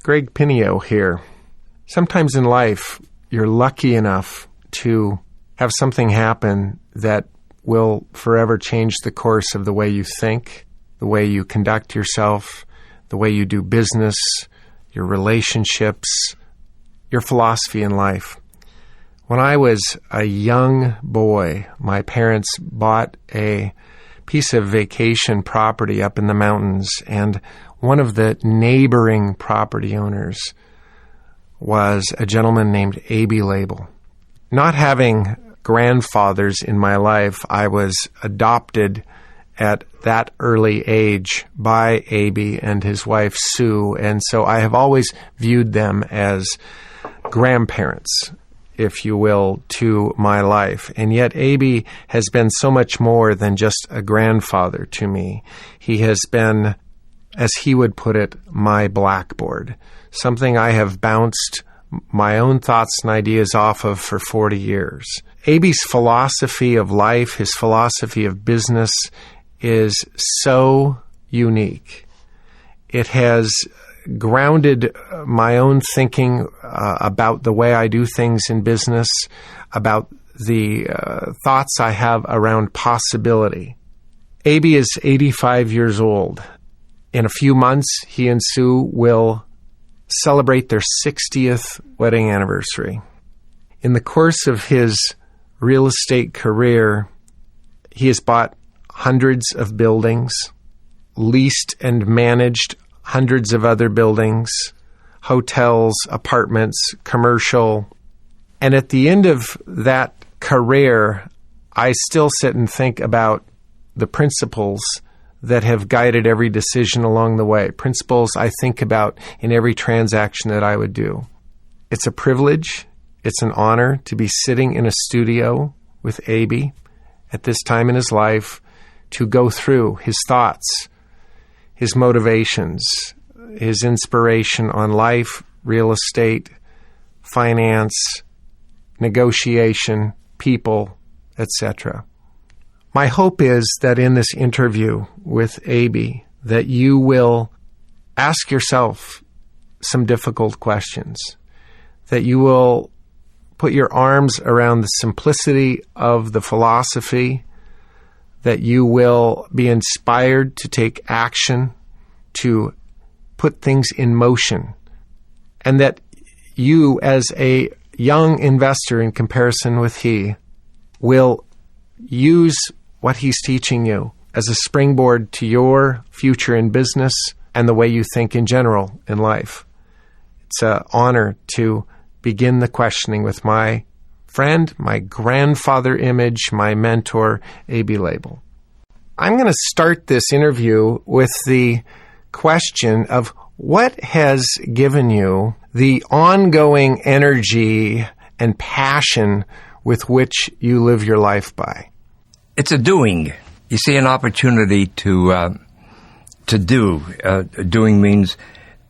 Greg Pinio here. Sometimes in life, you're lucky enough to have something happen that will forever change the course of the way you think, the way you conduct yourself, the way you do business, your relationships, your philosophy in life. When I was a young boy, my parents bought a piece of vacation property up in the mountains, and one of the neighboring property owners was a gentleman named A.B. Label. Not having grandfathers in my life, I was adopted at that early age by A.B. and his wife Sue, and so I have always viewed them as grandparents, if you will, to my life. And yet A.B. has been so much more than just a grandfather to me. He has been, as he would put it, my blackboard, something I have bounced my own thoughts and ideas off of for 40 years. A.B.'s philosophy of life, his philosophy of business, is so unique. It has grounded my own thinking about the way I do things in business, about the thoughts I have around possibility. A.B. is 85 years old. In a few months, he and Sue will celebrate their 60th wedding anniversary. In the course of his real estate career, he has bought hundreds of buildings, leased and managed hundreds of other buildings, hotels, apartments, commercial. And at the end of that career, I still sit and think about the principles that have guided every decision along the way, principles I think about in every transaction that I would do. It's a privilege, it's an honor to be sitting in a studio with A.B. at this time in his life to go through his thoughts, his motivations, his inspiration on life, real estate, finance, negotiation, people, etc. My hope is that in this interview with A.B., that you will ask yourself some difficult questions, that you will put your arms around the simplicity of the philosophy, that you will be inspired to take action, to put things in motion, and that you, as a young investor in comparison with he, will use what he's teaching you as a springboard to your future in business and the way you think in general in life. It's an honor to begin the questioning with my friend, my grandfather image, my mentor, A.B. Label. I'm going to start this interview with the question of what has given you the ongoing energy and passion with which you live your life by. It's a doing. You see an opportunity to do. Doing means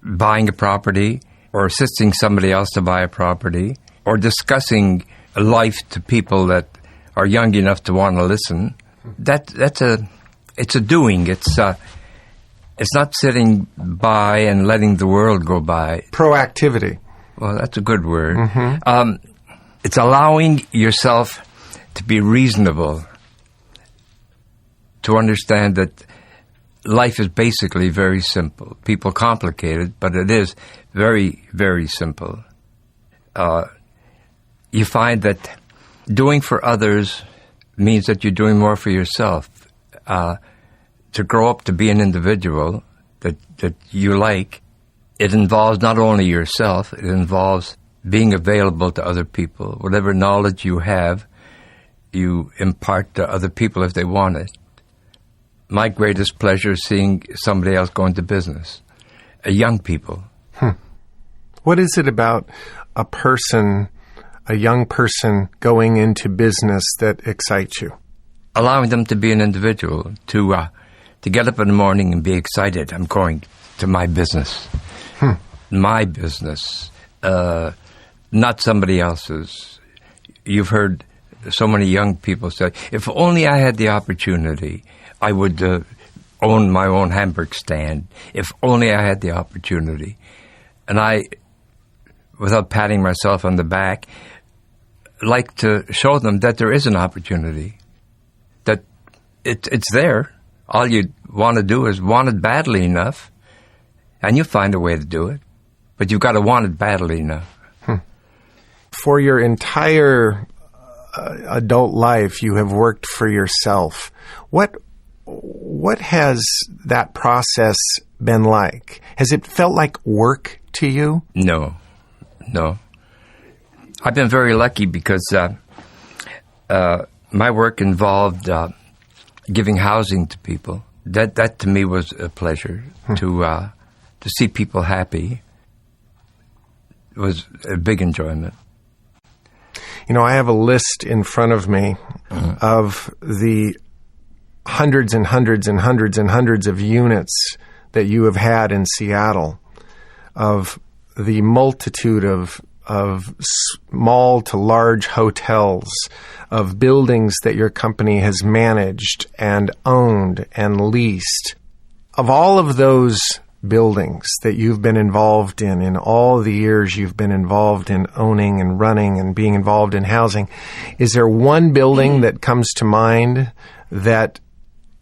buying a property or assisting somebody else to buy a property or discussing life to people that are young enough to want to listen. It's a doing. It's not sitting by and letting the world go by. Proactivity. Well, that's a good word. Mm-hmm. It's allowing yourself to be reasonable, to understand that life is basically very simple. People complicate it, but it is very, very simple. You find that doing for others means that you're doing more for yourself. To grow up to be an individual that you like, it involves not only yourself, it involves being available to other people. Whatever knowledge you have, you impart to other people if they want it. My greatest pleasure is seeing somebody else go into business, young people. What is it about a young person going into business that excites you? Allowing them to be an individual, to get up in the morning and be excited. I'm going to my business. My business, not somebody else's. You've heard so many young people say, if only I had the opportunity, I would own my own hamburger stand. If only I had the opportunity. And I, without patting myself on the back, like to show them that there is an opportunity, that it's there. All you want to do is want it badly enough, and you find a way to do it. But you've got to want it badly enough. For your entire adult life, you have worked for yourself. What has that process been like? Has it felt like work to you? No. I've been very lucky because my work involved giving housing to people. That to me was a pleasure. To see people happy was a big enjoyment. You know, I have a list in front of me of the hundreds and hundreds and hundreds and hundreds of units that you have had in Seattle, of the multitude of small to large hotels, of buildings that your company has managed and owned and leased. Of all of those buildings that you've been involved in all the years you've been involved in owning and running and being involved in housing, is there one building that comes to mind that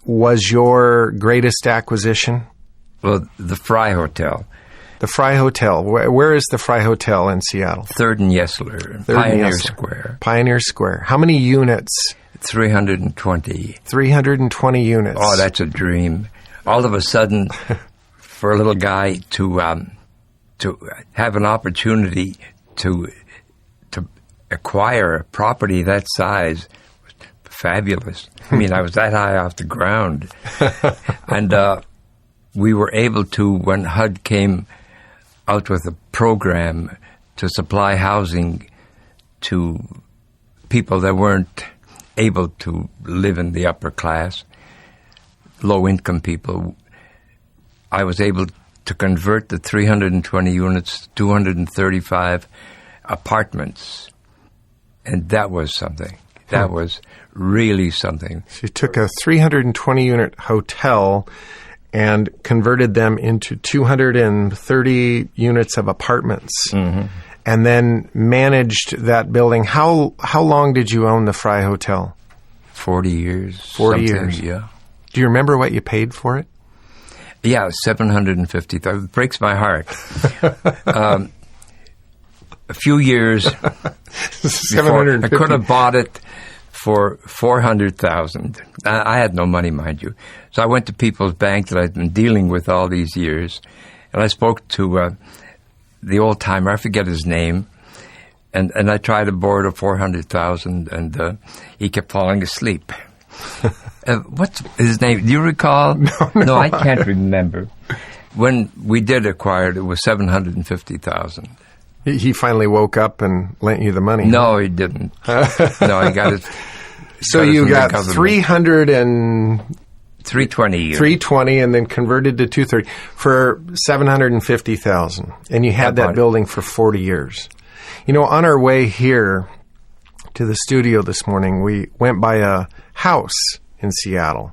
was your greatest acquisition? Well, the Fry Hotel. The Fry Hotel. Where is the Fry Hotel in Seattle? 3rd and Yesler, Pioneer Square. Pioneer Square. How many units? 320. 320 units. Oh, that's a dream. All of a sudden, for a little guy to have an opportunity to acquire a property that size was fabulous. I mean, I was that high off the ground. And we were able to, when HUD came out with a program to supply housing to people that weren't able to live in the upper class, low-income people, I was able to convert the 320 units to 235 apartments. And that was something. That was really something. So you took a 320-unit hotel and converted them into 230 units of apartments, and then managed that building. How long did you own the Fry Hotel? 40 years. 40 years. Yeah. Do you remember what you paid for it? Yeah, $750,000. It breaks my heart. A few years before, I could have bought it for $400,000. I had no money, mind you. So I went to People's Bank that I'd been dealing with all these years, and I spoke to the old-timer, I forget his name, and I tried to borrow $400,000, and he kept falling asleep. What's his name? Do you recall? No, I can't remember. When we did acquire it, it was $750,000. He finally woke up and lent you the money. No, he didn't. No, he got it. So you got 320 and then converted to 230 for $750,000, and you had that building for 40 years. You know, on our way here to the studio this morning, we went by a house in Seattle,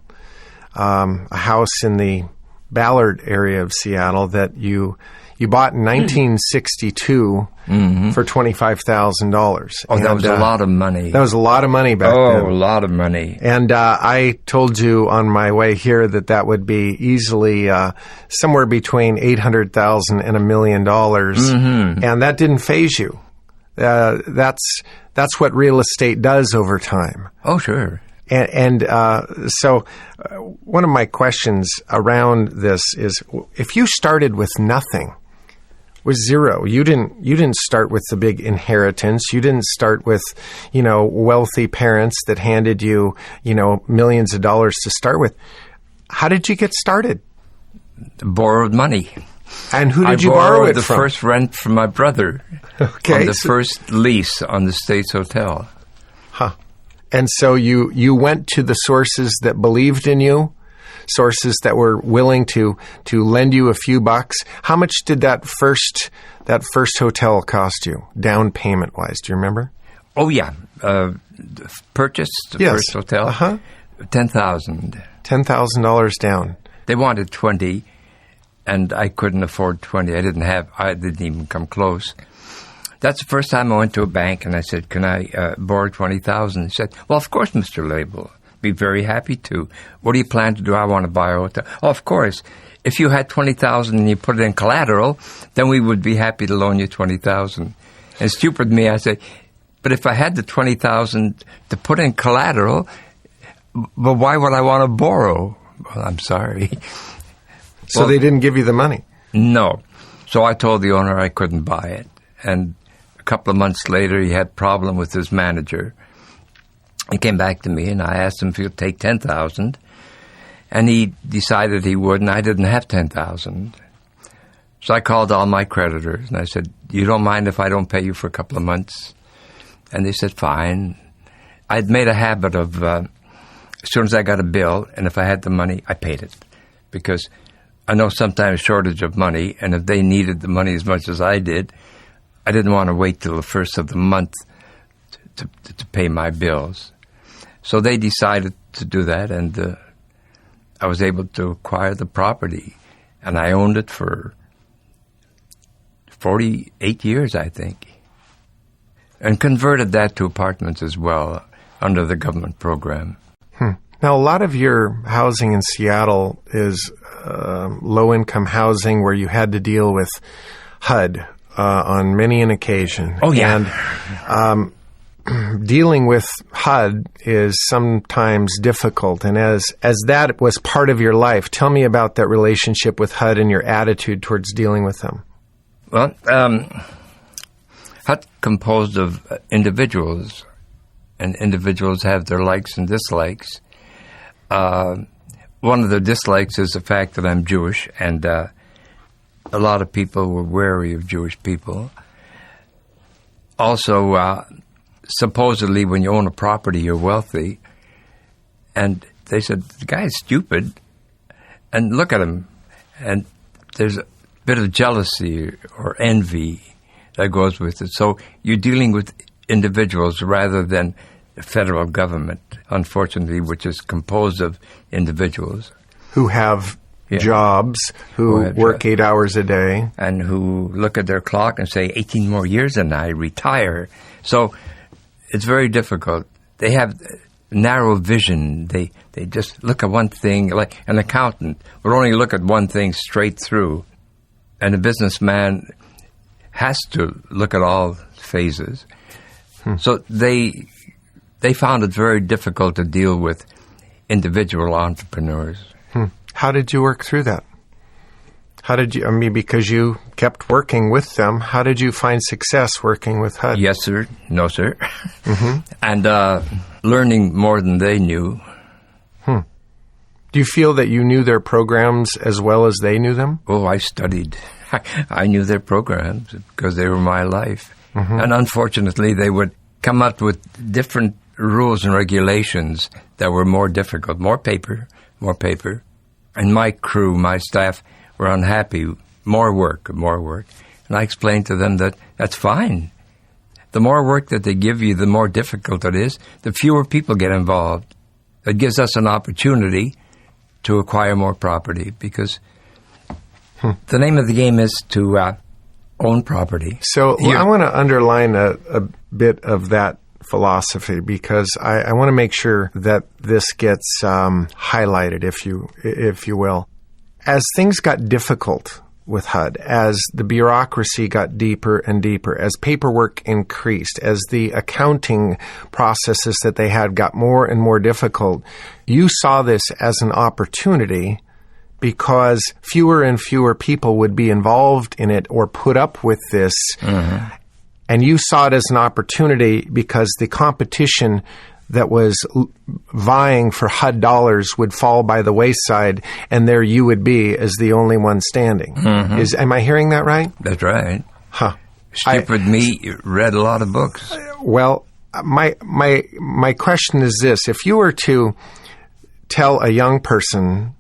a house in the Ballard area of Seattle that you bought in 1962 for $25,000. Oh, that was a lot of money. That was a lot of money back then. Oh, a lot of money. And I told you on my way here that would be easily somewhere between $800,000 and $1 million, and that didn't faze you. That's what real estate does over time. Oh, sure. And so one of my questions around this is, if you started with nothing, with zero, you didn't start with the big inheritance. You didn't start with, wealthy parents that handed you, millions of dollars to start with. How did you get started? Borrowed money. And who did you borrow it from? I borrowed the first rent from my brother. Okay. On the first lease on the States Hotel. Huh. And so you went to the sources that believed in you, sources that were willing to lend you a few bucks. How much did that first hotel cost you, down payment wise? Do you remember? Oh yeah, purchased the first hotel. $10,000. $10,000 down. They wanted $20,000, and I couldn't afford 20. I didn't even come close. That's the first time I went to a bank and I said, can I borrow 20,000? He said, well, of course, Mr. Label. Be very happy to. What do you plan to do? I want to buy a hotel. Oh, of course. If you had 20,000 and you put it in collateral, then we would be happy to loan you 20,000. And stupid me, I said, but if I had the 20,000 to put in collateral, but why would I want to borrow? Well, I'm sorry. So they didn't give you the money? No. So I told the owner I couldn't buy it. And a couple of months later, he had a problem with his manager. He came back to me, and I asked him if he'll take 10,000. And he decided he would, and I didn't have 10,000. So I called all my creditors, and I said, you don't mind if I don't pay you for a couple of months? And they said, fine. I'd made a habit of, as soon as I got a bill, and if I had the money, I paid it. Because I know sometimes shortage of money, and if they needed the money as much as I did, I didn't want to wait till the first of the month to pay my bills. So they decided to do that, and I was able to acquire the property. And I owned it for 48 years, I think. And converted that to apartments as well under the government program. Now, a lot of your housing in Seattle is low-income housing where you had to deal with HUD on many an occasion. Oh, yeah. And dealing with HUD is sometimes difficult. And as that was part of your life, tell me about that relationship with HUD and your attitude towards dealing with them. Well, HUD composed of individuals, and individuals have their likes and dislikes. One of the dislikes is the fact that I'm Jewish, and a lot of people were wary of Jewish people. Also, supposedly when you own a property, you're wealthy. And they said, the guy's stupid, and look at him. And there's a bit of jealousy or envy that goes with it. So you're dealing with individuals rather than the federal government, unfortunately, which is composed of individuals. Who have jobs, who work 8 hours a day. And who look at their clock and say, 18 more years and I retire. So it's very difficult. They have narrow vision. They just look at one thing, like an accountant would only look at one thing straight through. And a businessman has to look at all phases. So they found it very difficult to deal with individual entrepreneurs. How did you work through that? How did you, because you kept working with them, how did you find success working with HUD? Yes, sir. No, sir. And learning more than they knew. Do you feel that you knew their programs as well as they knew them? Oh, I studied. I knew their programs because they were my life. And unfortunately, they would come up with different rules and regulations that were more difficult. More paper. And my crew, my staff, were unhappy. More work. And I explained to them that that's fine. The more work that they give you, the more difficult it is, the fewer people get involved. It gives us an opportunity to acquire more property because the name of the game is to own property. So I want to underline a bit of that philosophy because I want to make sure that this gets highlighted, if you will. As things got difficult with HUD, as the bureaucracy got deeper and deeper, as paperwork increased, as the accounting processes that they had got more and more difficult, you saw this as an opportunity because fewer and fewer people would be involved in it or put up with this. And you saw it as an opportunity because the competition that was vying for HUD dollars would fall by the wayside, and there you would be as the only one standing. Am I hearing that right? That's right. Stupid me read a lot of books. Well, my question is this. If you were to tell a young person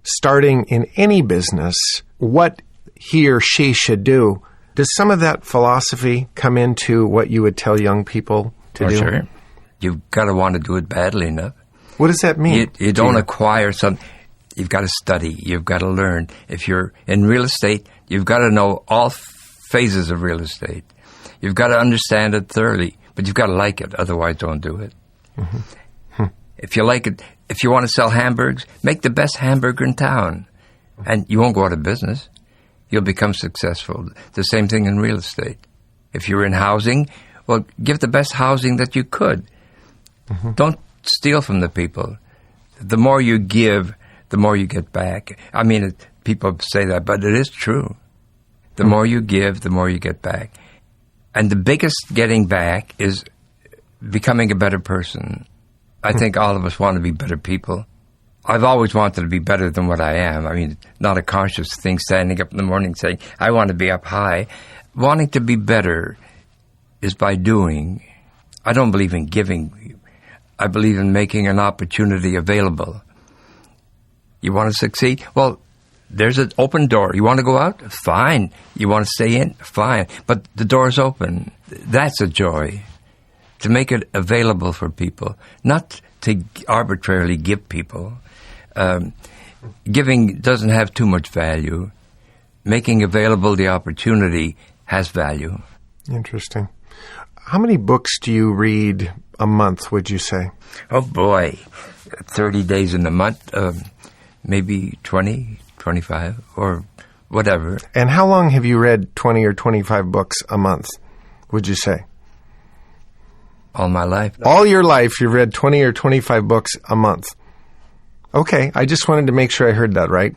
starting in any business what he or she should do, does some of that philosophy come into what you would tell young people to do? Sure. You've got to want to do it badly enough. What does that mean? You don't acquire something. You've got to study. You've got to learn. If you're in real estate, you've got to know all phases of real estate. You've got to understand it thoroughly, but you've got to like it. Otherwise, don't do it. If you like it, if you want to sell hamburgers, make the best hamburger in town, and you won't go out of business. You'll become successful. The same thing in real estate. If you're in housing, well, give the best housing that you could. Don't steal from the people. The more you give, the more you get back. I mean, people say that, but it is true. The more you give, the more you get back. And the biggest getting back is becoming a better person. I think all of us want to be better people. I've always wanted to be better than what I am. I mean, not a conscious thing, standing up in the morning saying, I want to be up high. Wanting to be better is by doing. I don't believe in giving. I believe in making an opportunity available. You want to succeed? Well, there's an open door. You want to go out? Fine. You want to stay in? Fine. But the door's open. That's a joy. To make it available for people, not to arbitrarily give people. Giving doesn't have too much value. Making available the opportunity has value. Interesting. How many books do you read a month, would you say? Oh, boy. 30 days in a month, maybe 20, 25, or whatever. And how long have you read 20 or 25 books a month, would you say? All my life. All your life, you've read 20 or 25 books a month. Okay, I just wanted to make sure I heard that right.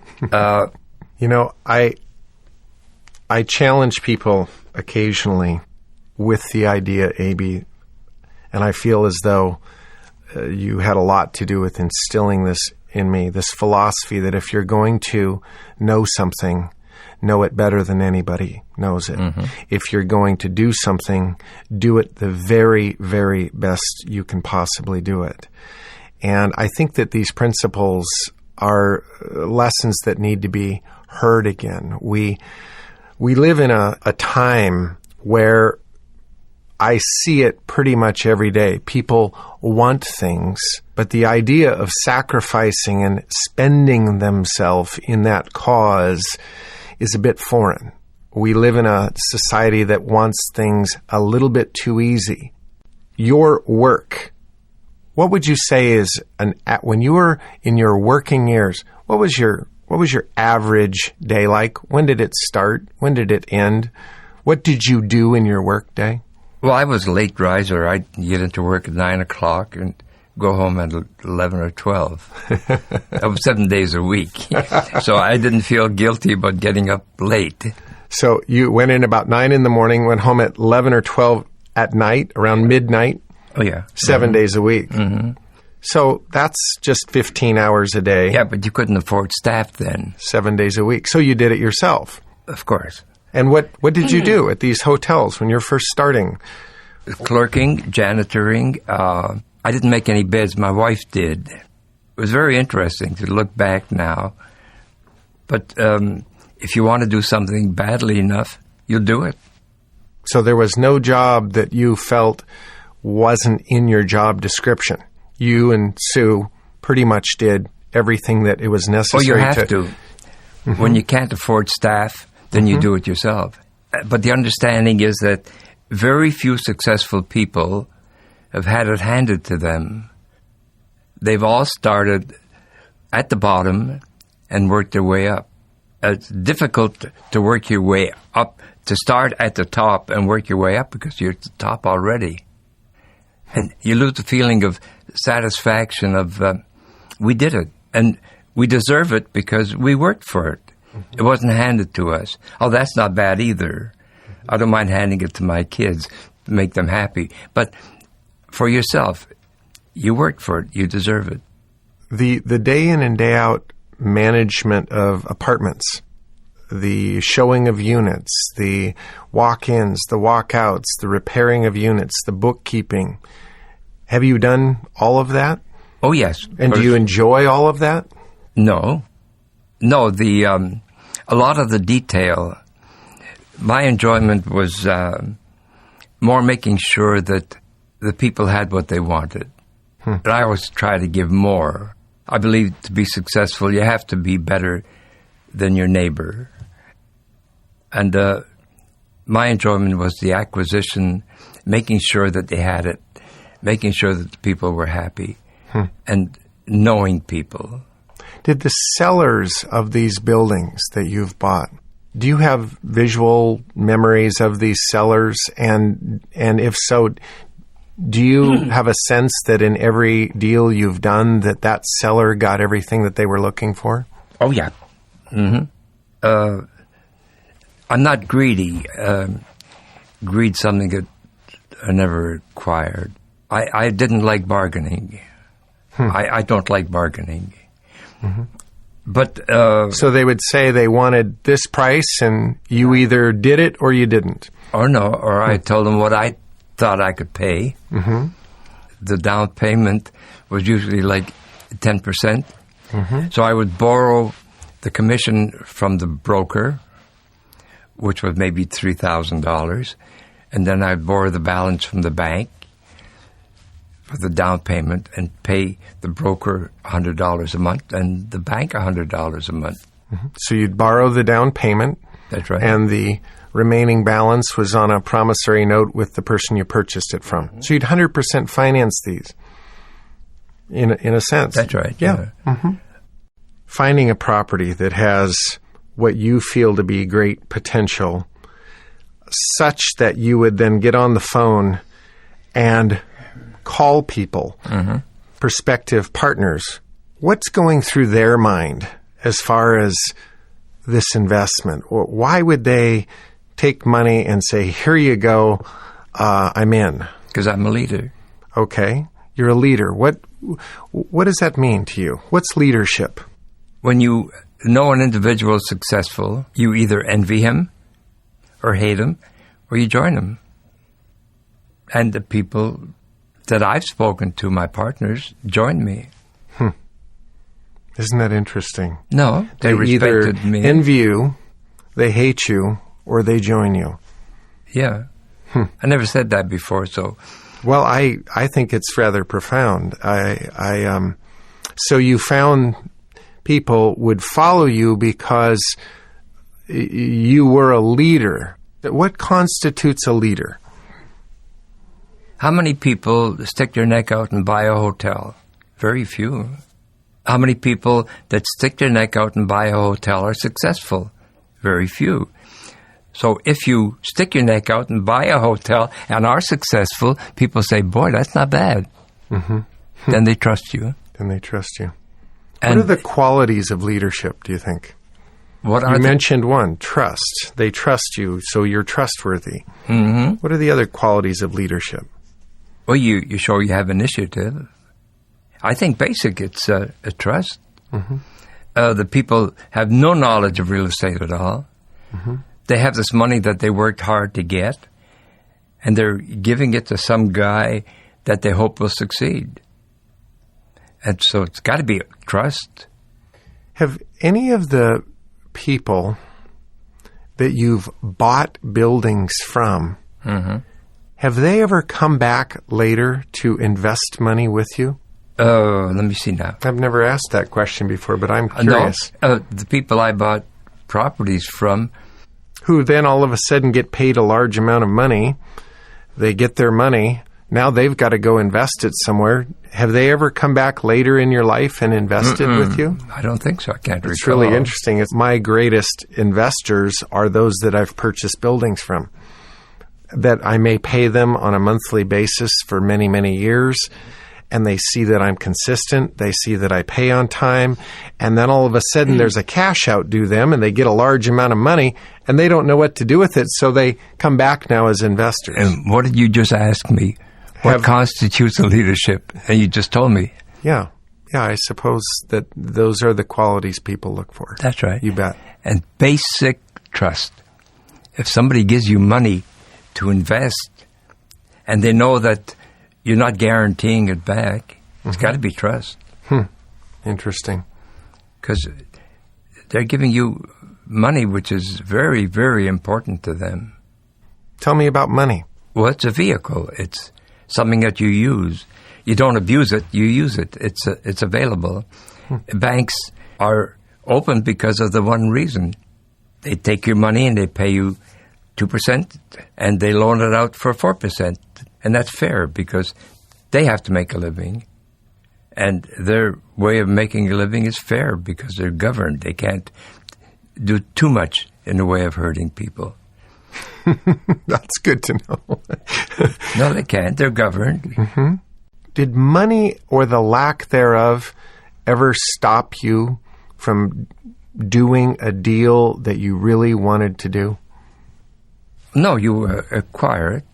You know, I challenge people occasionally with the idea, A.B., and I feel as though you had a lot to do with instilling this in me, this philosophy that if you're going to know something, know it better than anybody knows it. If you're going to do something, do it the very, very best you can possibly do it. And I think that these principles are lessons that need to be heard again. We live in a time where I see it pretty much every day. People want things, but the idea of sacrificing and spending themselves in that cause is a bit foreign. We live in a society that wants things a little bit too easy. Your work, what would you say is when you were in your working years, what was your average day like? When did it start? When did it end? What did you do in your work day? Well, I was a late riser. I'd get into work at 9 o'clock and go home at 11 or 12. That was 7 days a week. So I didn't feel guilty about getting up late. So you went in about 9 in the morning, went home at 11 or 12 at night, around midnight? Oh, yeah. 7 days a week. So that's just 15 hours a day. Yeah, but you couldn't afford staff then. 7 days a week. So you did it yourself? Of course. And what did you do at these hotels when you were first starting? Clerking, janitoring. I didn't make any beds. My wife did. It was very interesting to look back now. But if you want to do something badly enough, you'll do it. So there was no job that you felt wasn't in your job description. You and Sue pretty much did everything that it was necessary to. Oh, you have to. When you can't afford staff, then you do it yourself. But the understanding is that very few successful people have had it handed to them. They've all started at the bottom and worked their way up. It's difficult to work your way up, to start at the top and work your way up because you're at the top already. And you lose the feeling of satisfaction of, we did it. And we deserve it because we worked for it. It wasn't handed to us. Oh, that's not bad either. I don't mind handing it to my kids to make them happy. But for yourself, you worked for it. You deserve it. The day in and day out management of apartments, the showing of units, the walk-ins, the walk-outs, the repairing of units, the bookkeeping. Have you done all of that? Oh, yes. And do you enjoy all of that? No. No, a lot of the detail, my enjoyment was more making sure that the people had what they wanted. But I always try to give more. I believe to be successful, you have to be better than your neighbor. And my enjoyment was the acquisition, making sure that they had it, making sure that the people were happy, and knowing people. Did the sellers of these buildings that you've bought, do you have visual memories of these sellers? And if so, do you have a sense that in every deal you've done that seller got everything that they were looking for? Oh, yeah. I'm not greedy. Greed's something that I never acquired. I didn't like bargaining. I don't like bargaining. But so they would say they wanted this price, and you either did it or you didn't. Or I told them what I thought I could pay. The down payment was usually like 10%. So I would borrow the commission from the broker, which was maybe $3,000, and then I'd borrow the balance from the bank for the down payment and pay the broker $100 a month and the bank $100 a month. So you'd borrow the down payment. That's right. And the remaining balance was on a promissory note with the person you purchased it from. So you'd 100% finance these, in a sense. That's right. Yeah. Finding a property that has what you feel to be great potential, such that you would then get on the phone and call people, prospective partners. What's going through their mind as far as this investment? Why would they take money and say, here you go, I'm in? Because I'm a leader. Okay. You're a leader. What does that mean to you? What's leadership? When you know an individual is successful, you either envy him or hate him or you join him. And the people that I've spoken to, my partners, joined me. Isn't that interesting? No, they respected either me. Envy you, they hate you, or they join you. Yeah. I never said that before, so... Well, I think it's rather profound. So you found people would follow you because you were a leader. What constitutes a leader? How many people stick their neck out and buy a hotel? Very few. How many people that stick their neck out and buy a hotel are successful? Very few. So if you stick your neck out and buy a hotel and are successful, people say, boy, that's not bad. Then they trust you. Then they trust you. And what are the qualities of leadership, do you think? You mentioned one, trust. They trust you, so you're trustworthy. What are the other qualities of leadership? Well, you show you have initiative. I think basic, it's a trust. The people have no knowledge of real estate at all. They have this money that they worked hard to get, and they're giving it to some guy that they hope will succeed. And so it's got to be trust. Have any of the people that you've bought buildings from, have they ever come back later to invest money with you? Let me see now. I've never asked that question before, but I'm curious. No, the people I bought properties from, who then all of a sudden get paid a large amount of money. They get their money. Now they've got to go invest it somewhere. Have they ever come back later in your life and invested with you? I don't think so. I can't recall. It's really interesting. My greatest investors are those that I've purchased buildings from, that I may pay them on a monthly basis for many, many years. And they see that I'm consistent. They see that I pay on time. And then all of a sudden there's a cash out due them and they get a large amount of money and they don't know what to do with it. So they come back now as investors. And what did you just ask me? What constitutes a leadership? And you just told me. Yeah. Yeah, I suppose that those are the qualities people look for. That's right. You bet. And basic trust. If somebody gives you money to invest and they know that you're not guaranteeing it back, it's got to be trust. Interesting. Because they're giving you money, which is very, very important to them. Tell me about money. Well, it's a vehicle. It's something that you use. You don't abuse it. You use it. It's available. Banks are open because of the one reason. They take your money and they pay you 2%, and they loan it out for 4%. And that's fair because they have to make a living. And their way of making a living is fair because they're governed. They can't do too much in the way of hurting people. That's good to know. No, they can't. They're governed. Mm-hmm. Did money or the lack thereof ever stop you from doing a deal that you really wanted to do? No, you acquire it.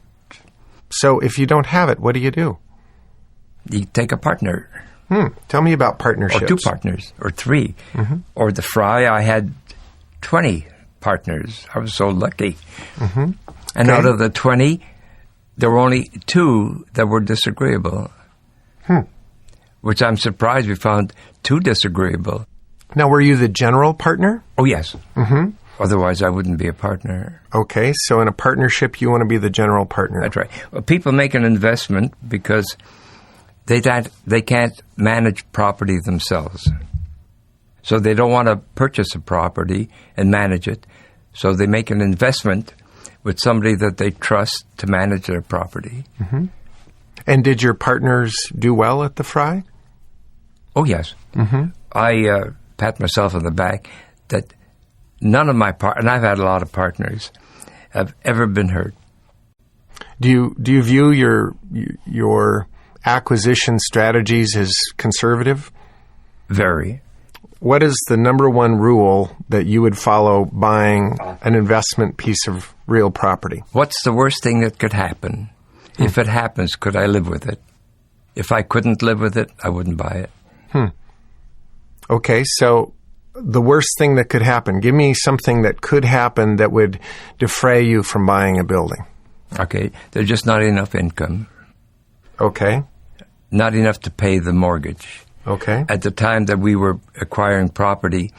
So if you don't have it, what do? You take a partner. Tell me about partnerships. Or 2 partners, or 3. Mm-hmm. Or the Fry, I had 20 partners. I was so lucky. Mm-hmm. And out of the 20, there were only 2 that were disagreeable. Which I'm surprised we found 2 disagreeable. Now, were you the general partner? Oh, yes. Mm-hmm. Otherwise, I wouldn't be a partner. Okay, so in a partnership, you want to be the general partner. That's right. Well, people make an investment because they can't manage property themselves. So they don't want to purchase a property and manage it. So they make an investment with somebody that they trust to manage their property. Mm-hmm. And did your partners do well at the Fry? Oh, yes. Mm-hmm. I pat myself on the back that none of my and I've had a lot of partners, have ever been hurt. Do you view your acquisition strategies as conservative? Very. What is the number one rule that you would follow buying an investment piece of real property? What's the worst thing that could happen? If it happens, could I live with it? If I couldn't live with it, I wouldn't buy it. Okay, so the worst thing that could happen. Give me something that could happen that would defray you from buying a building. Okay, there's just not enough income. Okay. Not enough to pay the mortgage. Okay. At the time that we were acquiring property,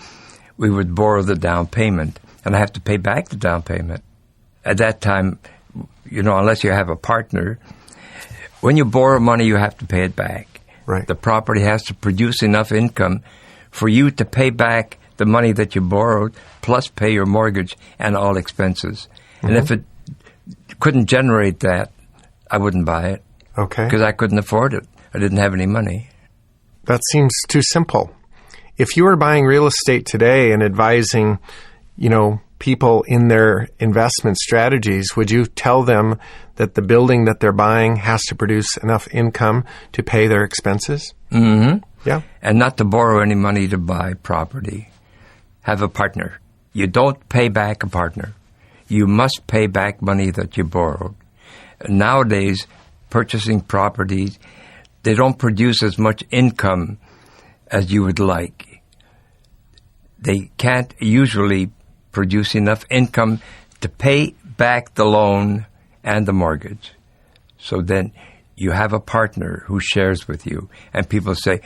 we would borrow the down payment, and I have to pay back the down payment. At that time, unless you have a partner, when you borrow money, you have to pay it back. Right. The property has to produce enough income for you to pay back the money that you borrowed, plus pay your mortgage and all expenses. Mm-hmm. And if it couldn't generate that, I wouldn't buy it. Okay. Because I couldn't afford it. I didn't have any money. That seems too simple. If you were buying real estate today and advising, people in their investment strategies, would you tell them that the building that they're buying has to produce enough income to pay their expenses? Mm-hmm. Yeah. And not to borrow any money to buy property. Have a partner. You don't pay back a partner. You must pay back money that you borrowed. Nowadays, purchasing properties, they don't produce as much income as you would like. They can't usually produce enough income to pay back the loan and the mortgage. So then you have a partner who shares with you. And people say,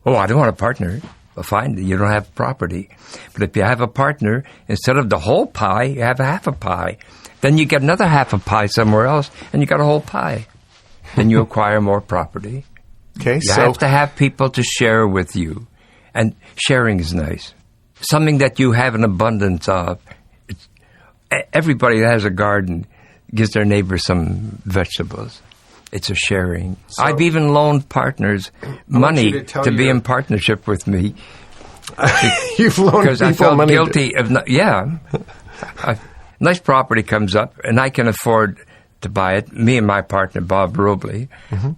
I don't want a partner. Well, fine, you don't have property. But if you have a partner, instead of the whole pie, you have half a pie. Then you get another half a pie somewhere else, and you got a whole pie. Then you acquire more property. Okay, you have to have people to share with you. And sharing is nice. Something that you have an abundance of. Everybody that has a garden gives their neighbor some vegetables. It's a sharing. So I've even loaned partners money to be in partnership with me. You've loaned because people I felt money guilty of nice property comes up and I can afford to buy it. Me and my partner Bob Robley. Mm-hmm.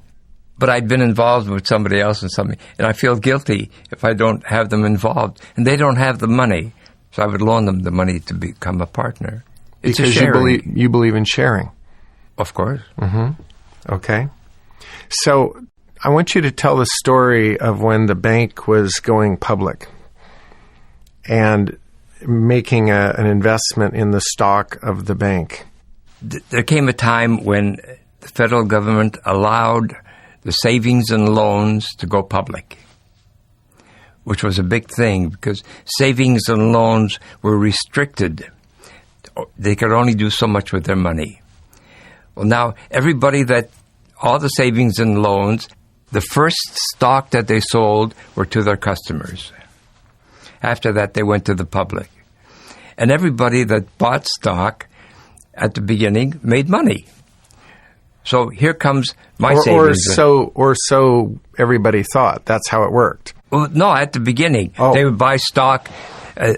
But I'd been involved with somebody else in something, and I feel guilty if I don't have them involved, and they don't have the money. So I would loan them the money to become a partner. It's because a sharing. you believe in sharing. Of course. Mm-hmm. Okay. So I want you to tell the story of when the bank was going public and making an investment in the stock of the bank. There came a time when the federal government allowed the savings and loans to go public, which was a big thing because savings and loans were restricted. They could only do so much with their money. Well, now, all the savings and loans The first stock that they sold were to their customers. After that, they went to the public. And everybody that bought stock at the beginning made money. So here comes my savings. Or so everybody thought. That's how it worked. Well, no, at the beginning. Oh. They would buy stock,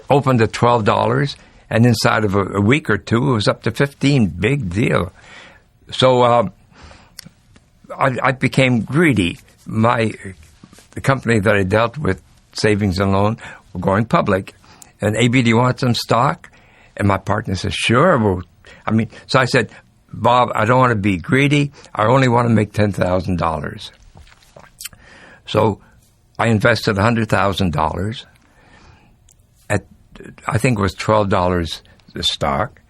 opened at $12, and inside of a week or two, it was up to $15. Big deal. So I became greedy. The company that I dealt with, Savings and Loan, were going public. And, AB, do you want some stock? And my partner said, sure. So I said, Bob, I don't want to be greedy. I only want to make $10,000. So I invested $100,000 at, I think it was $12 a stock.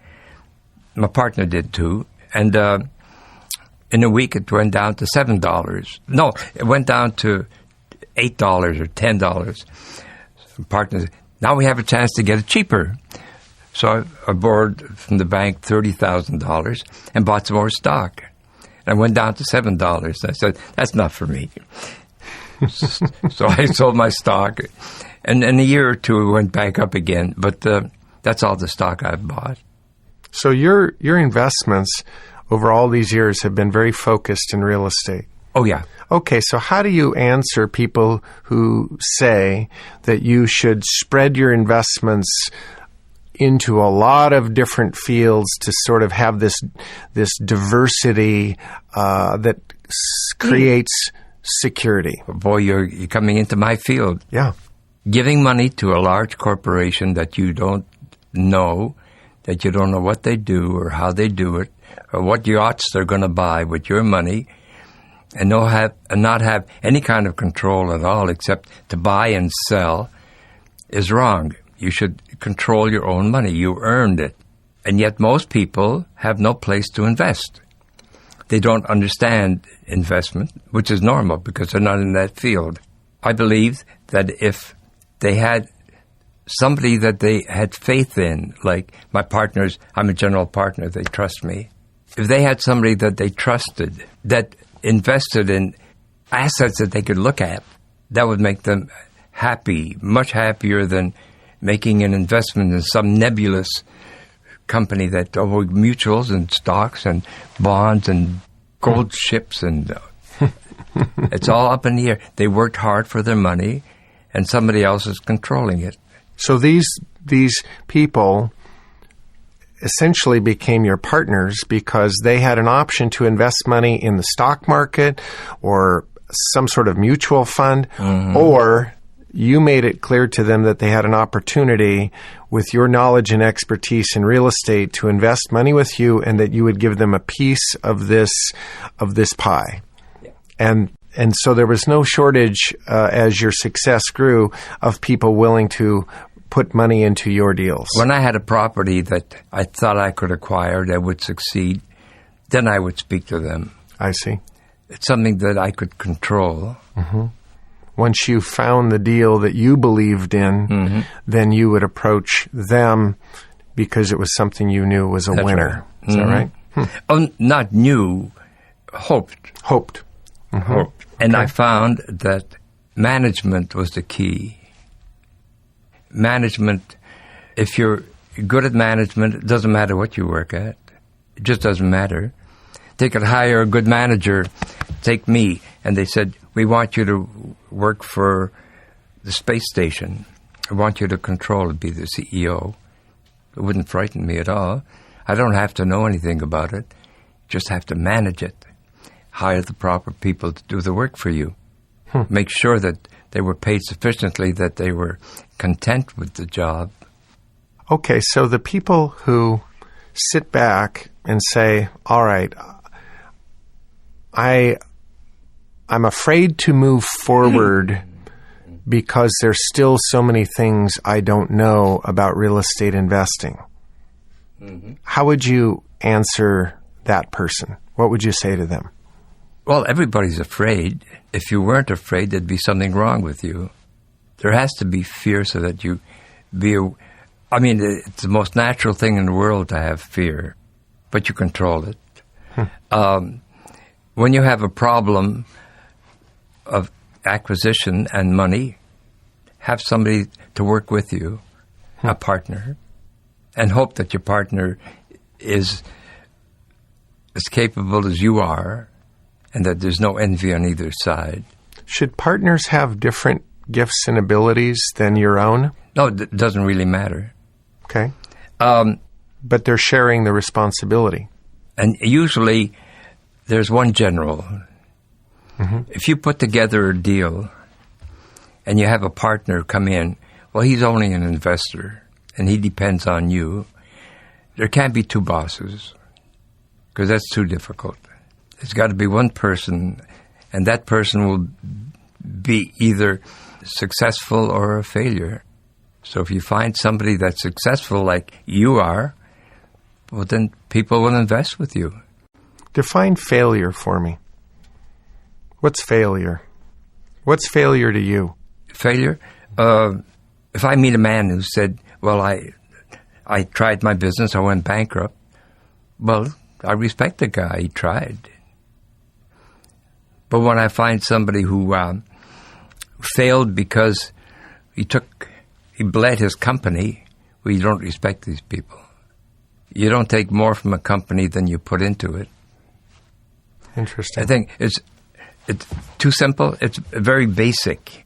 My partner did too. And in a week, it went down to $7. No, it went down to $8 or $10. My partner said, now we have a chance to get it cheaper. So I borrowed from the bank $30,000 and bought some more stock. And I went down to $7. I said, that's not for me. So I sold my stock. And in a year or two, it went back up again. But that's all the stock I've bought. So your investments over all these years have been very focused in real estate. Oh, yeah. Okay, so how do you answer people who say that you should spread your investments into a lot of different fields to sort of have this diversity that creates security? Boy, you're coming into my field. Yeah. Giving money to a large corporation that you don't know what they do or how they do it, or what yachts they're going to buy with your money, and not have any kind of control at all except to buy and sell, is wrong. You should control your own money. You earned it. And yet most people have no place to invest. They don't understand investment, which is normal because they're not in that field. I believe that if they had somebody that they had faith in, like my partners, I'm a general partner, they trust me. If they had somebody that they trusted, that invested in assets that they could look at, that would make them happy, much happier than making an investment in some nebulous company that mutuals and stocks and bonds and gold ships and it's all up in the air. They worked hard for their money and somebody else is controlling it. So these people essentially became your partners because they had an option to invest money in the stock market or some sort of mutual fund, or you made it clear to them that they had an opportunity with your knowledge and expertise in real estate to invest money with you and that you would give them a piece of this pie. Yeah. And so there was no shortage as your success grew of people willing to put money into your deals. When I had a property that I thought I could acquire that would succeed, then I would speak to them. I see. It's something that I could control. Mm-hmm. Once you found the deal that you believed in, then you would approach them because it was something you knew was a winner. Right. Is that right? Oh, not knew, hoped. Hoped. Mm-hmm. Hoped. And I found that management was the key. Management, if you're good at management, it doesn't matter what you work at. It just doesn't matter. They could hire a good manager, take me, and they said, we want you to work for the space station. I want you to control it, be the CEO. It wouldn't frighten me at all. I don't have to know anything about it. Just have to manage it. Hire the proper people to do the work for you. Make sure that they were paid sufficiently, that they were content with the job. Okay, so the people who sit back and say, all right, I'm afraid to move forward because there's still so many things I don't know about real estate investing. How would you answer that person? What would you say to them? Well, everybody's afraid. If you weren't afraid, there'd be something wrong with you. There has to be fear so that you be... it's the most natural thing in the world to have fear, but you control it. When you have a problem, of acquisition and money, have somebody to work with you, a partner, and hope that your partner is as capable as you are and that there's no envy on either side. Should partners have different gifts and abilities than your own? No, it doesn't really matter. Okay. But they're sharing the responsibility. And usually there's one general. If you put together a deal and you have a partner come in, well, he's only an investor and he depends on you. There can't be two bosses because that's too difficult. There's got to be one person, and that person will be either successful or a failure. So if you find somebody that's successful like you are, well, then people will invest with you. Define failure for me. What's failure? What's failure to you? Failure? If I meet a man who said, well, I tried my business, I went bankrupt, well, I respect the guy. He tried. But when I find somebody who failed because he bled his company, well, you don't respect these people. You don't take more from a company than you put into it. Interesting. I think it's too simple. It's very basic.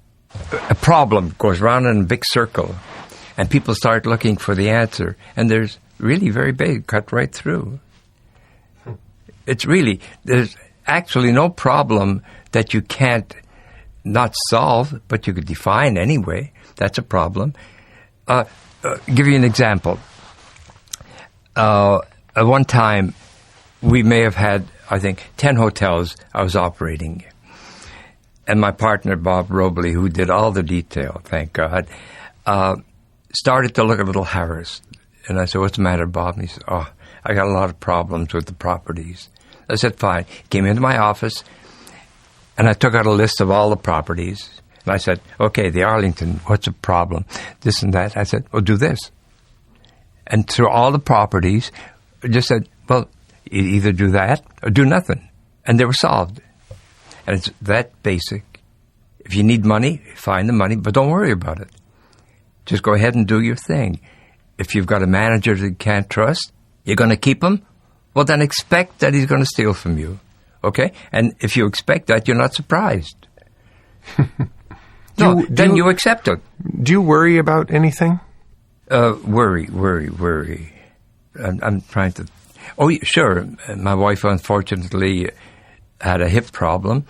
A problem goes round in a big circle, and people start looking for the answer, and there's really very big, cut right through. There's actually no problem that you can't not solve, but you could define anyway. That's a problem. Give you an example. At one time, we may have had, I think, 10 hotels I was operating. And my partner, Bob Robley, who did all the detail, thank God, started to look a little harassed. And I said, what's the matter, Bob? And he said, I got a lot of problems with the properties. I said, fine. He came into my office, and I took out a list of all the properties. And I said, okay, the Arlington, what's the problem? This and that. I said, well, do this. And through all the properties, I just said, well, you either do that or do nothing. And they were solved. And it's that basic. If you need money, find the money, but don't worry about it. Just go ahead and do your thing. If you've got a manager that you can't trust, you're going to keep him? Well, then expect that he's going to steal from you. Okay? And if you expect that, you're not surprised. Then you accept it. Do you worry about anything? Worry. I'm trying to... Oh, sure. My wife, unfortunately, had a hip problem.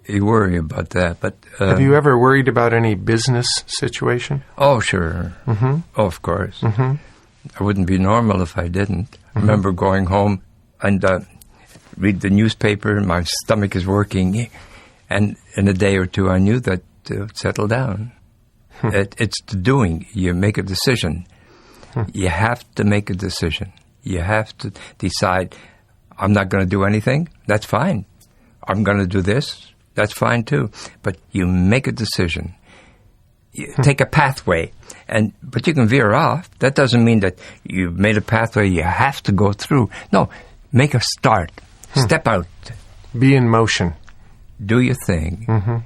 You worry about that. But have you ever worried about any business situation? Oh, sure. Oh, of course. I wouldn't be normal if I didn't. I remember going home and read the newspaper, and my stomach is working. And in a day or two, I knew that it would settle down. It's the doing. You make a decision. You have to make a decision. You have to decide, I'm not going to do anything. That's fine. I'm going to do this. That's fine, too. But you make a decision. You take a pathway. But you can veer off. That doesn't mean that you've made a pathway you have to go through. No, make a start. Step out. Be in motion. Do your thing.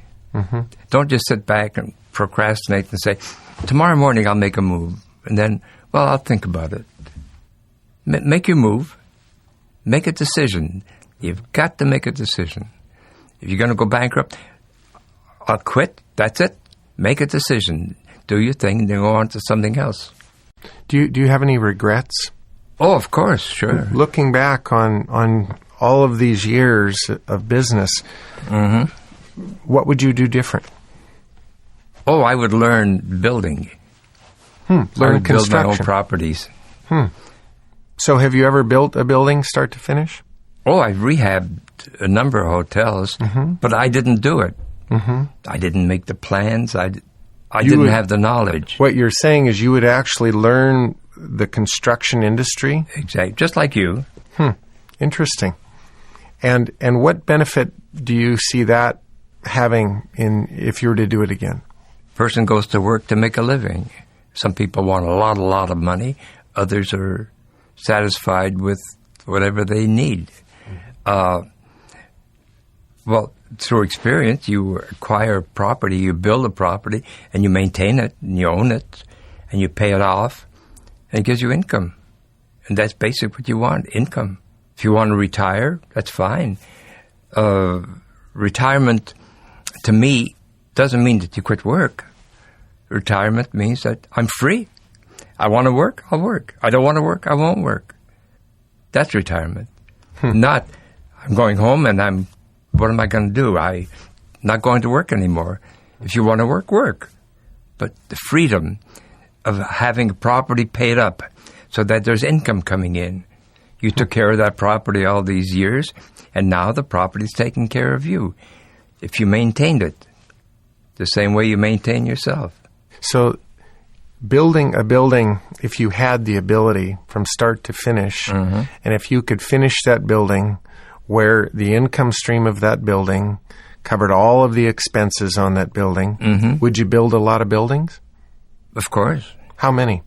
Don't just sit back and procrastinate and say, tomorrow morning I'll make a move. And then, well, I'll think about it. Make your move. Make a decision. You've got to make a decision. If you're going to go bankrupt, I'll quit. That's it. Make a decision. Do your thing, and then go on to something else. Do you have any regrets? Oh, of course, sure. Looking back on all of these years of business, what would you do different? Oh, I would learn building. Learn I would build my own construction. properties. So have you ever built a building start to finish? Oh, I've rehabbed a number of hotels, but I didn't do it. I didn't make the plans. I didn't have the knowledge. What you're saying is you would actually learn the construction industry? Exactly, just like you. Interesting. And what benefit do you see that having if you were to do it again? Person goes to work to make a living. Some people want a lot of money. Others are satisfied with whatever they need. Well, through experience, you acquire property, you build a property, and you maintain it, and you own it, and you pay it off, and it gives you income. And that's basically what you want, income. If you want to retire, that's fine. Retirement, to me, doesn't mean that you quit work. Retirement means that I'm free. I want to work, I'll work. I don't want to work, I won't work. That's retirement. Not, I'm going home and what am I going to do? I'm not going to work anymore. If you want to work, work. But the freedom of having a property paid up so that there's income coming in. You took care of that property all these years, and now the property's taking care of you. If you maintained it, the same way you maintain yourself. So building a building, if you had the ability from start to finish, and if you could finish that building where the income stream of that building covered all of the expenses on that building, would you build a lot of buildings? Of course. How many?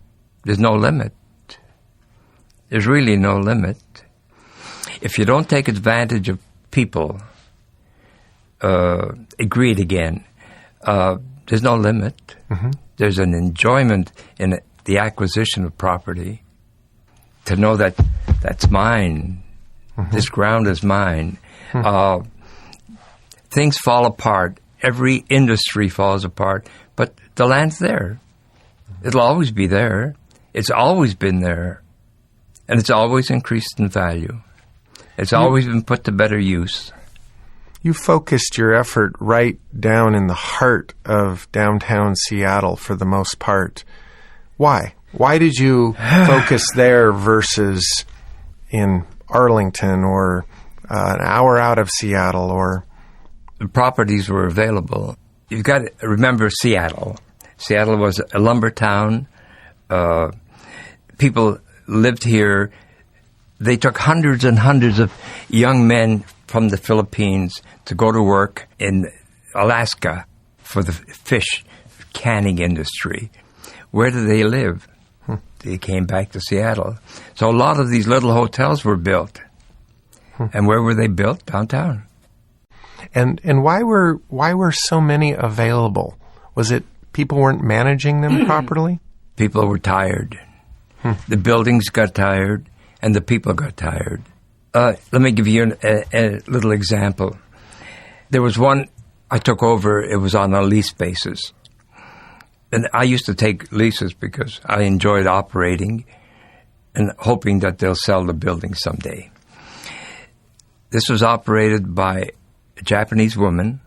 There's no limit. There's really no limit. If you don't take advantage of people, agreed again, there's no limit. There's an enjoyment in the acquisition of property to know that that's mine. This ground is mine. Things fall apart. Every industry falls apart, but the land's there. It'll always be there. It's always been there. And it's always increased in value. It's always been put to better use. You focused your effort right down in the heart of downtown Seattle for the most part. Why? Why did you focus there versus in Arlington or an hour out of Seattle? Or the properties were available. You've got to remember Seattle. Seattle was a lumber town. People lived here. They took hundreds and hundreds of young men from the Philippines to go to work in Alaska for the fish canning industry. Where did they live? They came back to Seattle. So a lot of these little hotels were built. And where were they built? Downtown. And why were so many available? Was it people weren't managing them properly? People were tired. The buildings got tired, and the people got tired. Let me give you a little example. There was one I took over. It was on a lease basis. And I used to take leases because I enjoyed operating and hoping that they'll sell the building someday. This was operated by a Japanese woman,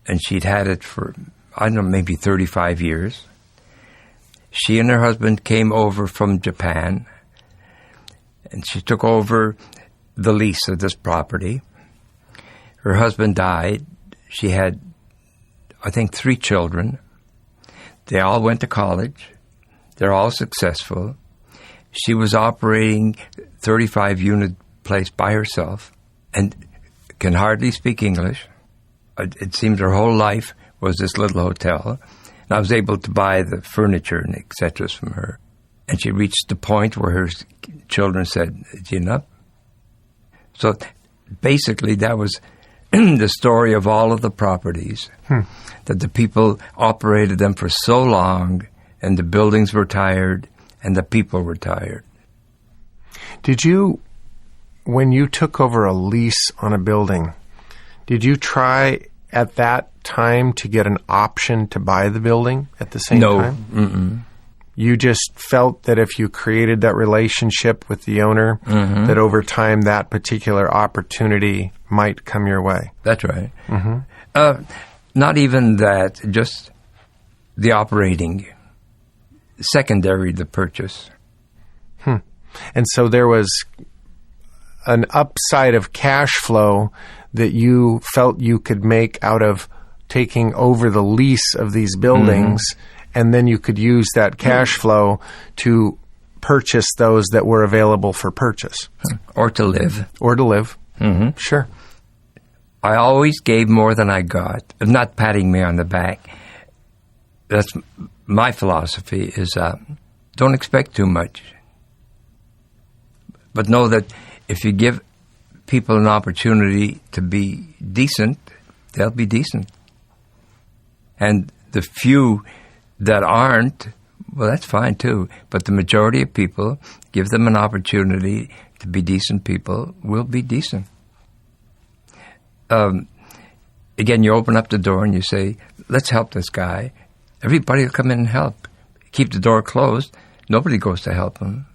and she'd had it for, I don't know, maybe 35 years. She and her husband came over from Japan, and she took over the lease of this property. Her husband died. She had, I think, 3 children. They all went to college. They're all successful. She was operating 35-unit place by herself and can hardly speak English. It seemed her whole life was this little hotel. And I was able to buy the furniture and et cetera from her. And she reached the point where her children said, enough. So basically that was the story of all of the properties, that the people operated them for so long, and the buildings were tired, and the people were tired. Did you, when you took over a lease on a building, did you try at that time to get an option to buy the building at the same time? No. You just felt that if you created that relationship with the owner, that over time that particular opportunity might come your way. That's right. Not even that, just the operating, secondary the purchase. And so there was an upside of cash flow that you felt you could make out of taking over the lease of these buildings, and then you could use that cash flow to purchase those that were available for purchase. Or to live. Or to live. Sure. I always gave more than I got. I'm not patting me on the back. That's my philosophy is don't expect too much. But know that if you give people an opportunity to be decent, they'll be decent. And the few that aren't, well, that's fine too. But the majority of people, give them an opportunity to be decent people, will be decent. Again, you open up the door and you say, let's help this guy. Everybody will come in and help. Keep the door closed. Nobody goes to help him.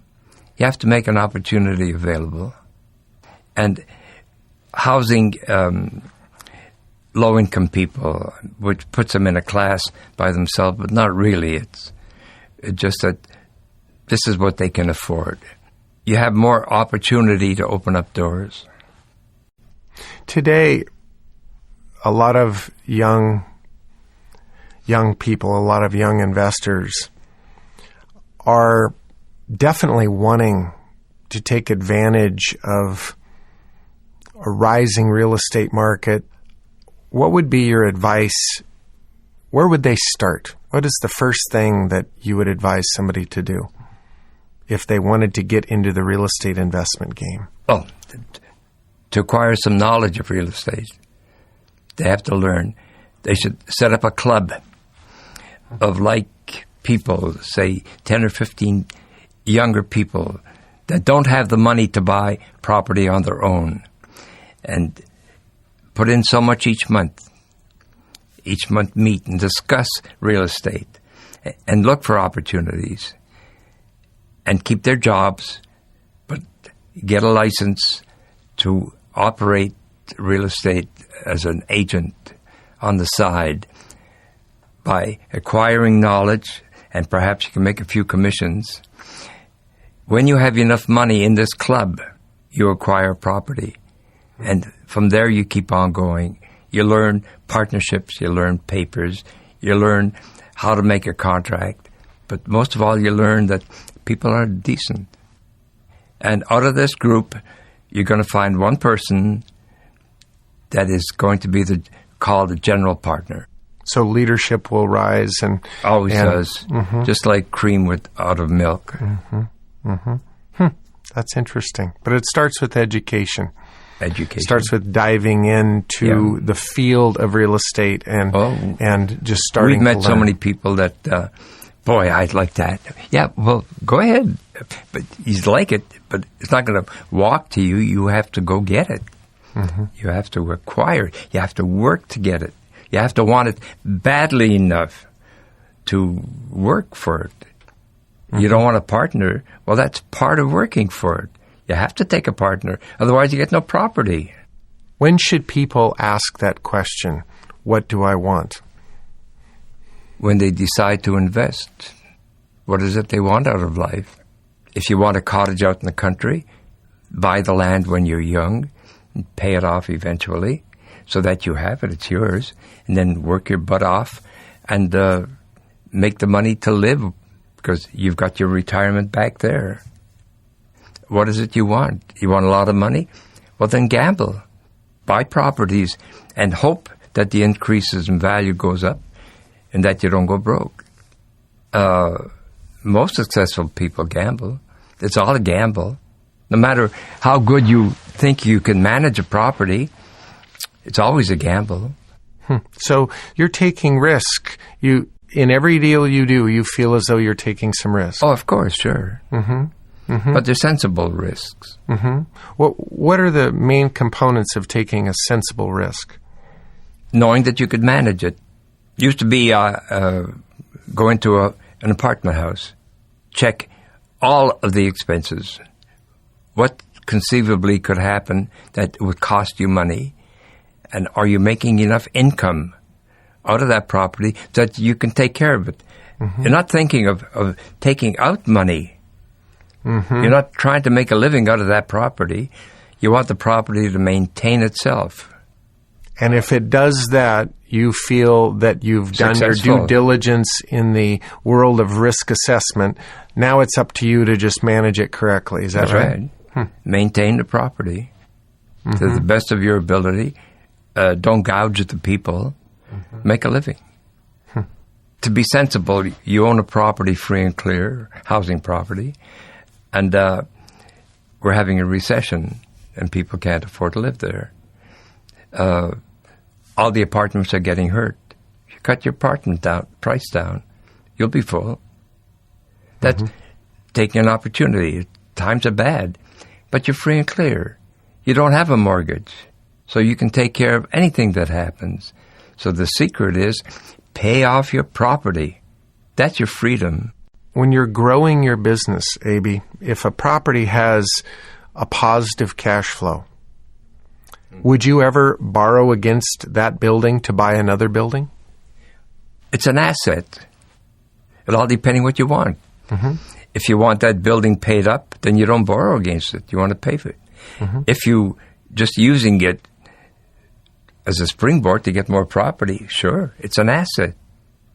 You have to make an opportunity available. And housing low-income people, which puts them in a class by themselves, but not really. It's just that this is what they can afford. You have more opportunity to open up doors. Today, a lot of young people, a lot of young investors are definitely wanting to take advantage of a rising real estate market. What would be your advice? Where would they start? What is the first thing that you would advise somebody to do if they wanted to get into the real estate investment game? Oh, to acquire some knowledge of real estate, they have to learn. They should set up a club of like people, say 10 or 15 younger people that don't have the money to buy property on their own, and put in so much each month. Each month meet and discuss real estate and look for opportunities and keep their jobs, but get a license to operate real estate as an agent on the side by acquiring knowledge, and perhaps you can make a few commissions. When you have enough money in this club, you acquire property. And from there you keep on going. You learn partnerships, you learn papers, you learn how to make a contract. But most of all, you learn that people are decent. And out of this group, you're going to find one person that is going to be called a general partner. So leadership will rise and always does, just like cream out of milk. That's interesting. But it starts with education. Education. It starts with diving into the field of real estate and just starting. We've met so many people that, boy, I'd like that. Yeah, well, go ahead. But you like it, but it's not going to walk to you. You have to go get it. You have to acquire it. You have to work to get it. You have to want it badly enough to work for it. You don't want a partner. Well, that's part of working for it. You have to take a partner. Otherwise, you get no property. When should people ask that question? What do I want? When they decide to invest. What is it they want out of life? If you want a cottage out in the country, buy the land when you're young and pay it off eventually so that you have it, it's yours, and then work your butt off and make the money to live because you've got your retirement back there. What is it you want? You want a lot of money? Well, then gamble. Buy properties and hope that the increases in value goes up and that you don't go broke. Most successful people gamble. It's all a gamble. No matter how good you think you can manage a property, it's always a gamble. So you're taking risk. In every deal you do, you feel as though you're taking some risk. Oh, of course, sure. But they're sensible risks. What are the main components of taking a sensible risk? Knowing that you could manage it. Used to be go into an apartment house, check all of the expenses. What conceivably could happen that would cost you money? And are you making enough income out of that property that you can take care of it? You're not thinking of taking out money. You're not trying to make a living out of that property. You want the property to maintain itself. And if it does that, you feel that you've done your due diligence in the world of risk assessment. Now it's up to you to just manage it correctly. Is that right? Maintain the property to the best of your ability. Don't gouge at the people. Make a living. To be sensible, you own a property free and clear, housing property. And we're having a recession and people can't afford to live there. All the apartments are getting hurt. You cut your apartment price down, you'll be full. That's taking an opportunity. Times are bad, but you're free and clear. You don't have a mortgage, so you can take care of anything that happens. So the secret is pay off your property. That's your freedom. When you're growing your business, A.B., if a property has a positive cash flow, would you ever borrow against that building to buy another building? It's an asset. It all depending what you want. If you want that building paid up, then you don't borrow against it. You want to pay for it. If you just using it as a springboard to get more property, sure, it's an asset.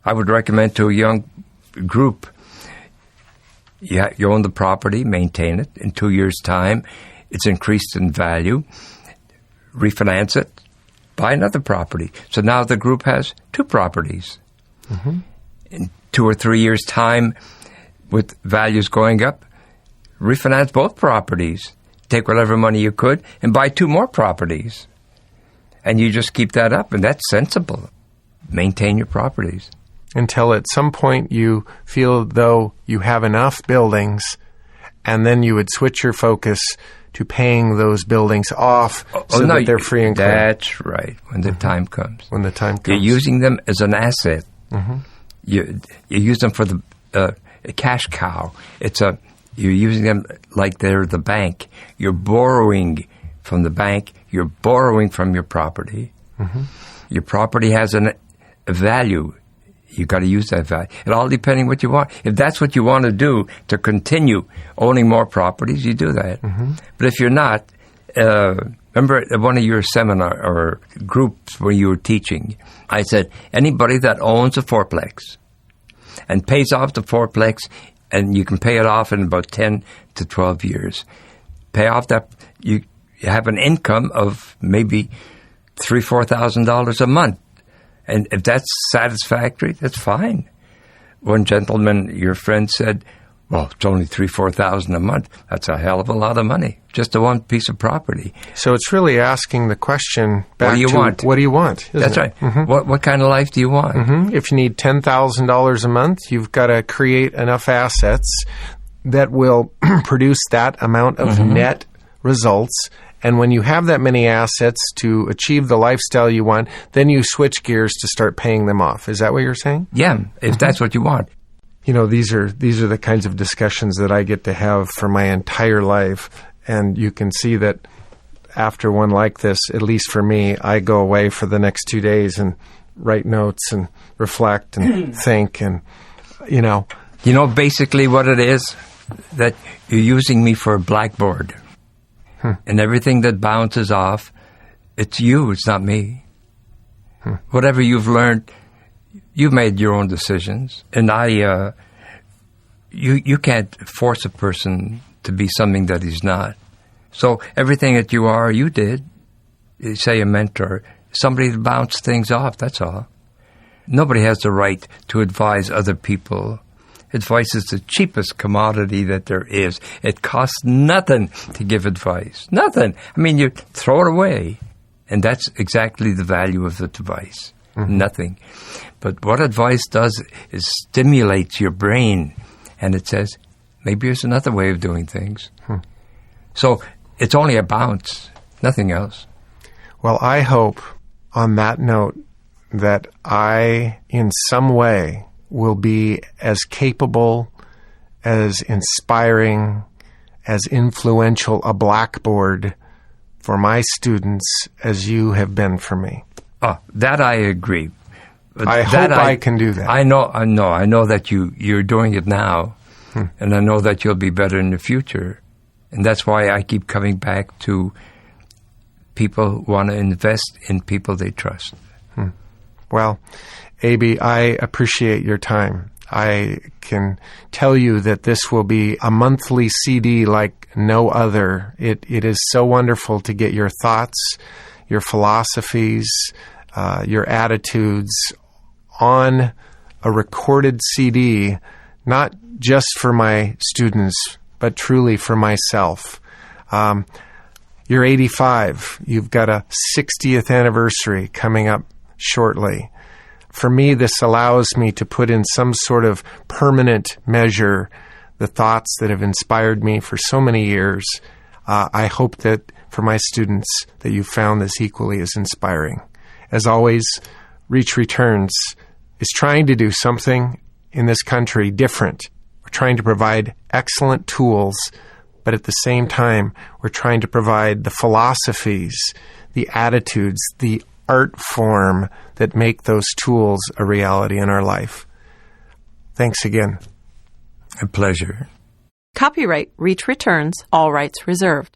I would recommend to a young group, you own the property, maintain it. In 2 years' time, it's increased in value. Refinance it, buy another property. So now the group has 2 properties. In 2 or 3 years' time, with values going up, refinance both properties. Take whatever money you could and buy 2 more properties. And you just keep that up, and that's sensible. Maintain your properties. Until at some point you feel though you have enough buildings, and then you would switch your focus to paying those buildings off that they're free and clear. That's right, when the time comes. When the time comes. You're using them as an asset. You use them for the a cash cow. You're using them like they're the bank. You're borrowing from the bank. You're borrowing from your property. Your property has a value. You got to use that value. It all depending what you want. If that's what you want to do to continue owning more properties, you do that. But if you're not, remember at one of your seminar or groups where you were teaching, I said anybody that owns a fourplex and pays off the fourplex, and you can pay it off in about 10 to 12 years. Pay off that, you have an income of maybe $3,000-4,000 a month. And if that's satisfactory, that's fine. One gentleman, your friend, said, well, it's only $3,000-4,000 a month. That's a hell of a lot of money, just to one piece of property. So it's really asking the question back what do you want? What do you want? That's right. What kind of life do you want? If you need $10,000 a month, you've got to create enough assets that will produce that amount of net results. And when you have that many assets to achieve the lifestyle you want, then you switch gears to start paying them off. Is that what you're saying? Yeah, if that's what you want. You know, these are the kinds of discussions that I get to have for my entire life. And you can see that after one like this, at least for me, I go away for the next 2 days and write notes and reflect and think and, you know. You know basically what it is? That you're using me for a blackboard. And everything that bounces off, it's you, it's not me. Whatever you've learned, you've made your own decisions. And you can't force a person to be something that he's not. So everything that you are, you did. Say a mentor, somebody to bounce things off, that's all. Nobody has the right to advise other people. Advice is the cheapest commodity that there is. It costs nothing to give advice. Nothing. I mean, you throw it away. And that's exactly the value of the device. Nothing. But what advice does is stimulates your brain. And it says, maybe there's another way of doing things. So it's only a bounce, nothing else. Well, I hope on that note that I, in some way, will be as capable, as inspiring, as influential a blackboard for my students as you have been for me. Oh, that I agree. I hope I can do that. I know that you're doing it now, and I know that you'll be better in the future. And that's why I keep coming back to people who want to invest in people they trust. Well, A.B., I appreciate your time. I can tell you that this will be a monthly CD like no other. It is so wonderful to get your thoughts, your philosophies, your attitudes on a recorded CD, not just for my students, but truly for myself. You're 85. You've got a 60th anniversary coming up shortly. For me, this allows me to put in some sort of permanent measure the thoughts that have inspired me for so many years. I hope that for my students that you found this equally as inspiring. As always, Reach Returns is trying to do something in this country different. We're trying to provide excellent tools, but at the same time, we're trying to provide the philosophies, the attitudes, the art form that make those tools a reality in our life. Thanks again. A pleasure. Copyright Reach Returns, all rights reserved.